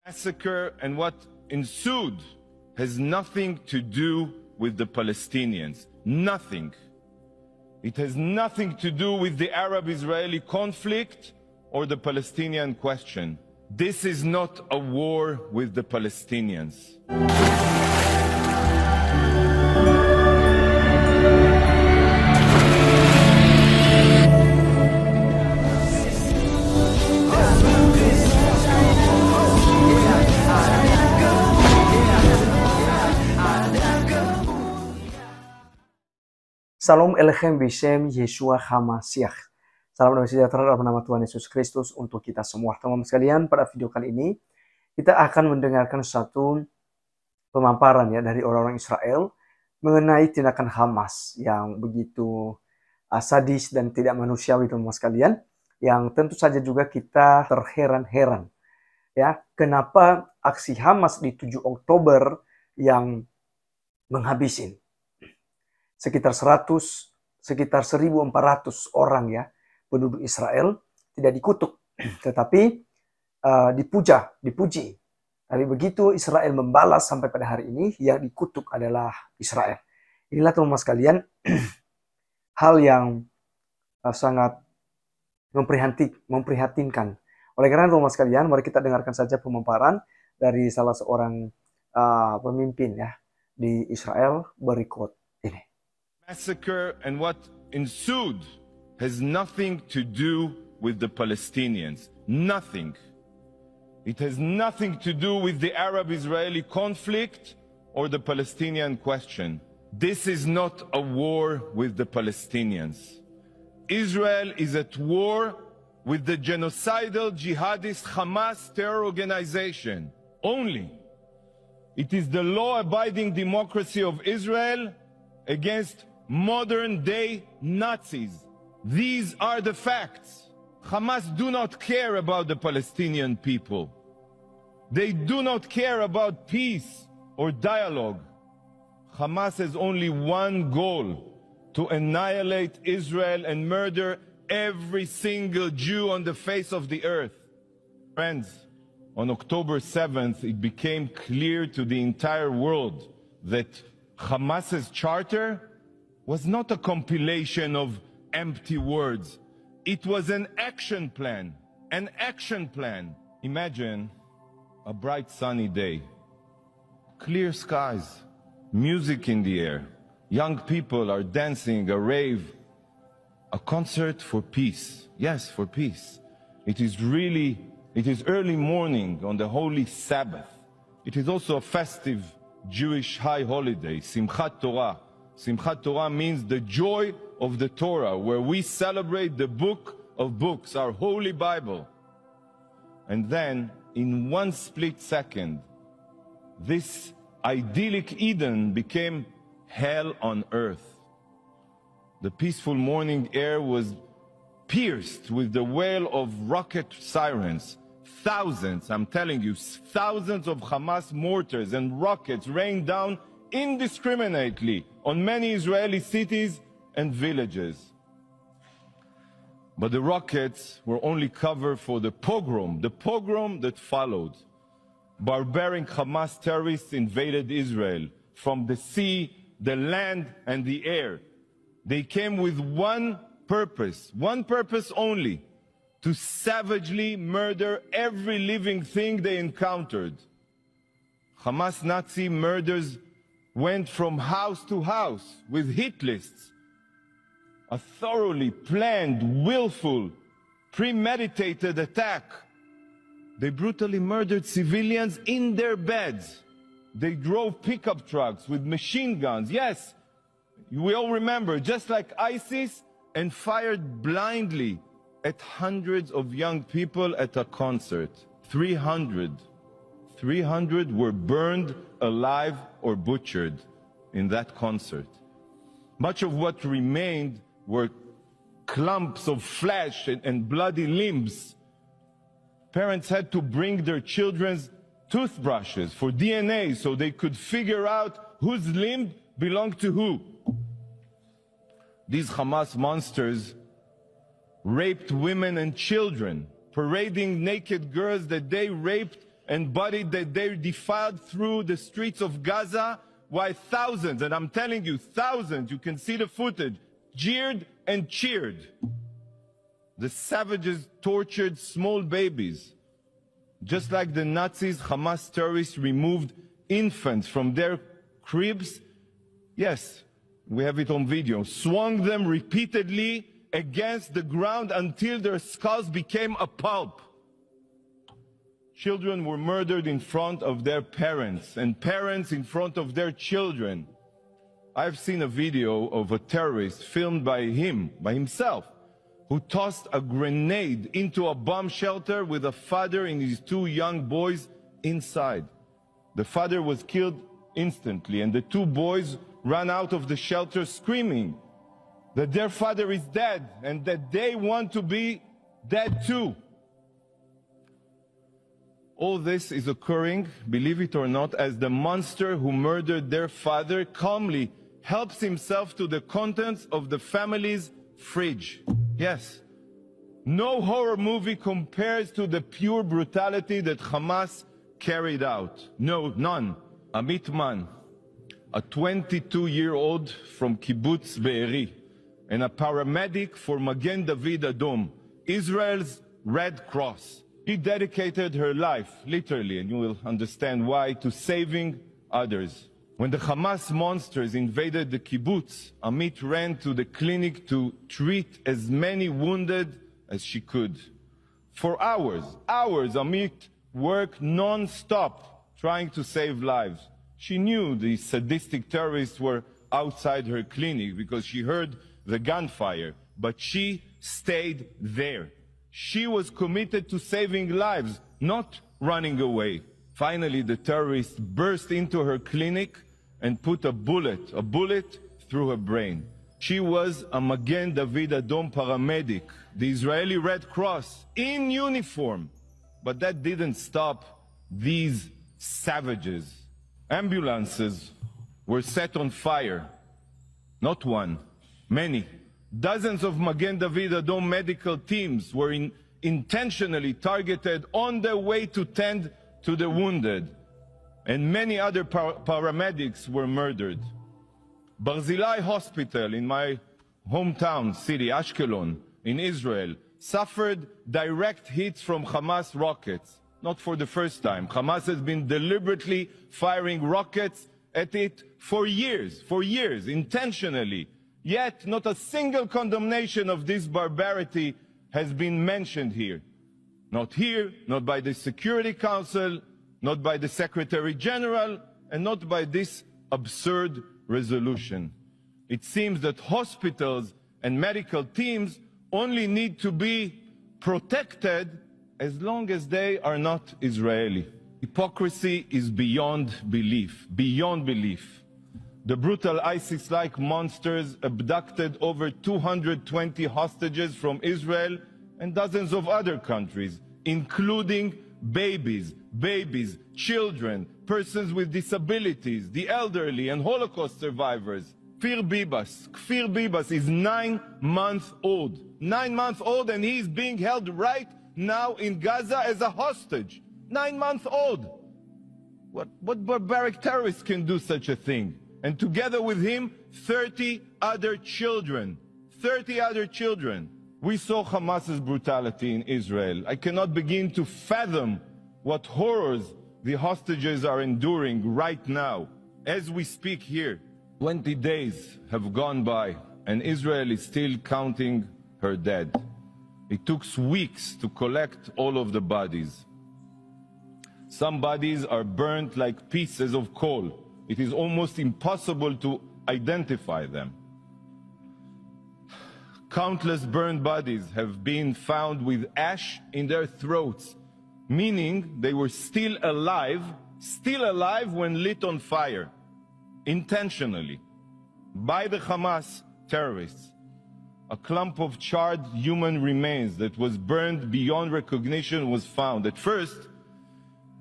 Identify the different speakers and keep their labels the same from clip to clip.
Speaker 1: Massacre and what ensued has nothing to do with the Palestinians. Nothing. It has nothing to do with the Arab-Israeli conflict or the Palestinian question. This is not a war with the Palestinians.
Speaker 2: Salam Elechem Bishem Yeshua HaMashiach. Salam damai sejahtera dalam nama Tuhan Yesus Kristus untuk kita semua. Teman-teman sekalian, pada video kali ini kita akan mendengarkan satu pemaparan ya dari orang-orang Israel mengenai tindakan Hamas yang begitu sadis dan tidak manusiawi, teman-teman sekalian, yang tentu saja juga kita terheran-heran ya, kenapa aksi Hamas di 7 Oktober yang menghabisin sekitar 1.400 orang ya, penduduk Israel tidak dikutuk, tetapi dipuji. Tapi begitu Israel membalas sampai pada hari ini, yang dikutuk adalah Israel. Inilah teman-teman sekalian, hal yang sangat memprihatinkan. Oleh karena teman-teman sekalian, mari kita dengarkan saja pemaparan dari salah seorang pemimpin ya di Israel berikut ini.
Speaker 1: Massacre and what ensued has nothing to do with the Palestinians. Nothing. It has nothing to do with the Arab-Israeli conflict or the Palestinian question. This is not a war with the Palestinians. Israel is at war with the genocidal jihadist Hamas terror organization only. It is the law-abiding democracy of Israel against modern-day Nazis. These are the facts. Hamas do not care about the Palestinian people. They do not care about peace or dialogue. Hamas has only one goal: to annihilate Israel and murder every single Jew on the face of the earth. Friends, on October 7th, it became clear to the entire world that Hamas's charter was not a compilation of empty words. It was an action plan. An action plan. Imagine a bright sunny day, clear skies, music in the air, young people are dancing, a rave, a concert for peace. Yes, for peace. It is early morning on the holy Sabbath. It is also a festive Jewish high holiday, Simchat Torah. Simchat Torah means the joy of the Torah, where we celebrate the book of books, our holy Bible. And then, in one split second, this idyllic Eden became hell on earth. The peaceful morning air was pierced with the wail of rocket sirens. Thousands, I'm telling you, thousands of Hamas mortars and rockets rained down indiscriminately on many Israeli cities and villages. But the rockets were only cover for the pogrom that followed. Barbaric Hamas terrorists invaded Israel from the sea, the land, and the air. They came with one purpose only: to savagely murder every living thing they encountered. Hamas Nazi murders went from house to house with hit lists. A thoroughly planned, willful, premeditated attack. They brutally murdered civilians in their beds. They drove pickup trucks with machine guns. Yes, we all remember, just like ISIS, and fired blindly at hundreds of young people at a concert. 300 were burned alive or butchered in that concert. Much of what remained were clumps of flesh and bloody limbs. Parents had to bring their children's toothbrushes for DNA so they could figure out whose limb belonged to who. These Hamas monsters raped women and children, parading naked girls that they raped and body that they defiled through the streets of Gaza, while thousands, and I'm telling you, thousands, you can see the footage, jeered and cheered. The savages tortured small babies. Just like the Nazis, Hamas terrorists removed infants from their cribs. Yes, we have it on video. Swung them repeatedly against the ground until their skulls became a pulp. Children were murdered in front of their parents, and parents in front of their children. I've seen a video of a terrorist filmed by himself, who tossed a grenade into a bomb shelter with a father and his two young boys inside. The father was killed instantly, and the two boys ran out of the shelter screaming that their father is dead and that they want to be dead too. All this is occurring, believe it or not, as the monster who murdered their father calmly helps himself to the contents of the family's fridge. Yes, no horror movie compares to the pure brutality that Hamas carried out. No, none. Amit Man, a 22-year-old from Kibbutz Be'eri, and a paramedic for Magen David Adom, Israel's Red Cross. She dedicated her life, literally, and you will understand why, to saving others. When the Hamas monsters invaded the kibbutz, Amit ran to the clinic to treat as many wounded as she could. For hours, Amit worked non-stop trying to save lives. She knew the sadistic terrorists were outside her clinic because she heard the gunfire, but she stayed there. She was committed to saving lives, not running away. Finally, the terrorists burst into her clinic and put a bullet through her brain. She was a Magen David Adom paramedic, the Israeli Red Cross, in uniform. But that didn't stop these savages. Ambulances were set on fire. Not one, many. Dozens of Magen David Adom medical teams were intentionally targeted on their way to tend to the wounded. And many other paramedics were murdered. Barzilai Hospital in my hometown city, Ashkelon, in Israel, suffered direct hits from Hamas rockets. Not for the first time. Hamas has been deliberately firing rockets at it for years, intentionally. Yet not a single condemnation of this barbarity has been mentioned here. Not here, not by the Security Council, not by the Secretary General, and not by this absurd resolution. It seems that hospitals and medical teams only need to be protected as long as they are not Israeli. Hypocrisy is beyond belief, beyond belief. The brutal ISIS-like monsters abducted over 220 hostages from Israel and dozens of other countries, including babies, children, persons with disabilities, the elderly, and Holocaust survivors. Kfir Bibas is 9 months old. 9 months old, and he is being held right now in Gaza as a hostage. 9 months old. What barbaric terrorist can do such a thing? And together with him, 30 other children. 30 other children. We saw Hamas's brutality in Israel. I cannot begin to fathom what horrors the hostages are enduring right now. As we speak here, 20 days have gone by, and Israel is still counting her dead. It took weeks to collect all of the bodies. Some bodies are burnt like pieces of coal. It is almost impossible to identify them. Countless burned bodies have been found with ash in their throats, meaning they were still alive when lit on fire, intentionally, by the Hamas terrorists. A clump of charred human remains that was burned beyond recognition was found. At first,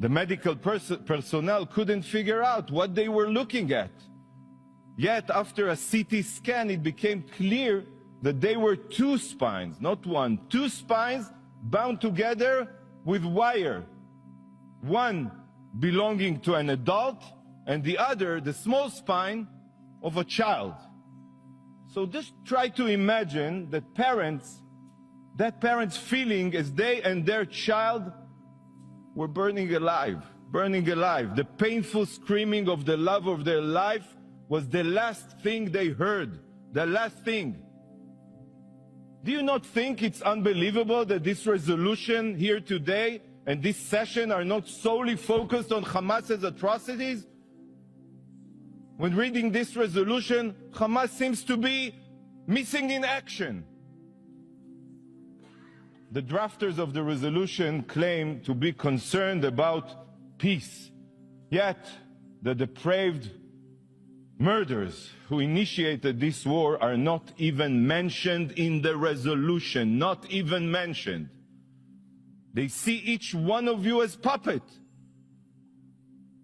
Speaker 1: the medical personnel couldn't figure out what they were looking at. Yet, after a CT scan, it became clear that they were 2 spines, not one, 2 spines bound together with wire one belonging to an adult and the other, the small spine, of a child. So just try to imagine that parents feeling as they and their child were burning alive. The painful screaming of the love of their life was the last thing they heard, the last thing. Do you not think it's unbelievable that this resolution here today and this session are not solely focused on Hamas's atrocities? When reading this resolution, Hamas seems to be missing in action. The drafters of the resolution claim to be concerned about peace, yet the depraved murderers who initiated this war are not even mentioned in the resolution, not even mentioned. They see each one of you as puppet.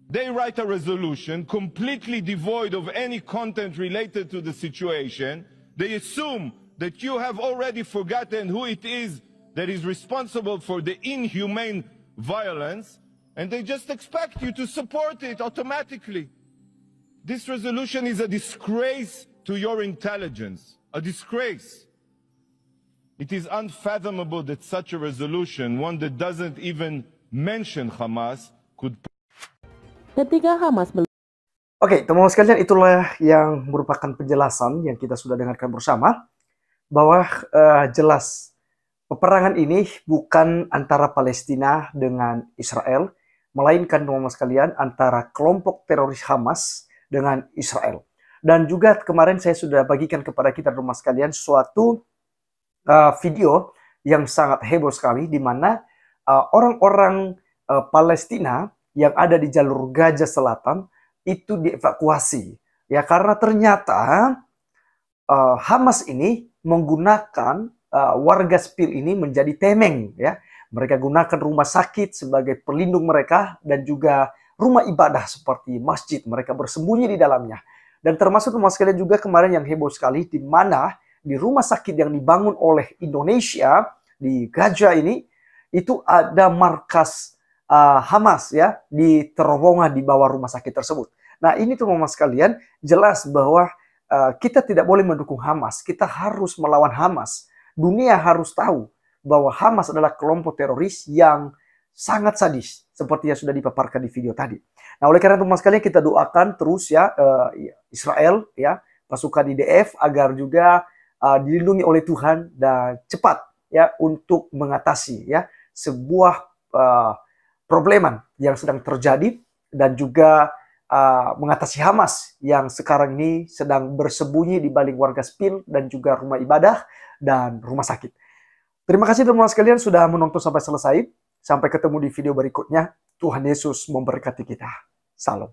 Speaker 1: They write a resolution completely devoid of any content related to the situation. They assume that you have already forgotten who it is that is responsible for the inhumane violence, and they just expect you to support it automatically. This resolution is a disgrace to your intelligence, a disgrace. It is unfathomable that such a resolution, one that doesn't even mention Hamas, could...
Speaker 3: Ketika Hamas
Speaker 2: Oke, teman-teman sekalian, itulah yang merupakan penjelasan yang kita sudah dengarkan bersama, bahwa jelas peperangan ini bukan antara Palestina dengan Israel, melainkan teman-teman sekalian antara kelompok teroris Hamas dengan Israel. Dan juga kemarin saya sudah bagikan kepada kita teman-teman sekalian suatu video yang sangat heboh sekali, di mana orang-orang Palestina yang ada di jalur Gaza Selatan itu dievakuasi, ya, karena ternyata Hamas ini menggunakan warga sipil ini menjadi tameng, ya. Mereka gunakan rumah sakit sebagai pelindung mereka dan juga rumah ibadah seperti masjid, mereka bersembunyi di dalamnya. Dan termasuk teman sekalian juga kemarin yang heboh sekali, di mana di rumah sakit yang dibangun oleh Indonesia di Gaza ini itu ada markas Hamas, ya, di terowongan di bawah rumah sakit tersebut. Nah, ini teman-teman sekalian jelas bahwa kita tidak boleh mendukung Hamas, kita harus melawan Hamas. Dunia harus tahu bahwa Hamas adalah kelompok teroris yang sangat sadis, seperti yang sudah dipaparkan di video tadi. Nah, oleh karena itu teman sekalian kita doakan terus, ya, Israel, ya, pasukan IDF agar juga dilindungi oleh Tuhan dan cepat, ya, untuk mengatasi, ya, sebuah probleman yang sedang terjadi, dan juga mengatasi Hamas yang sekarang ini sedang bersembunyi di balik warga sipil dan juga rumah ibadah dan rumah sakit. Terima kasih teman-teman sekalian sudah menonton sampai selesai. Sampai ketemu di video berikutnya. Tuhan Yesus memberkati kita. Salam.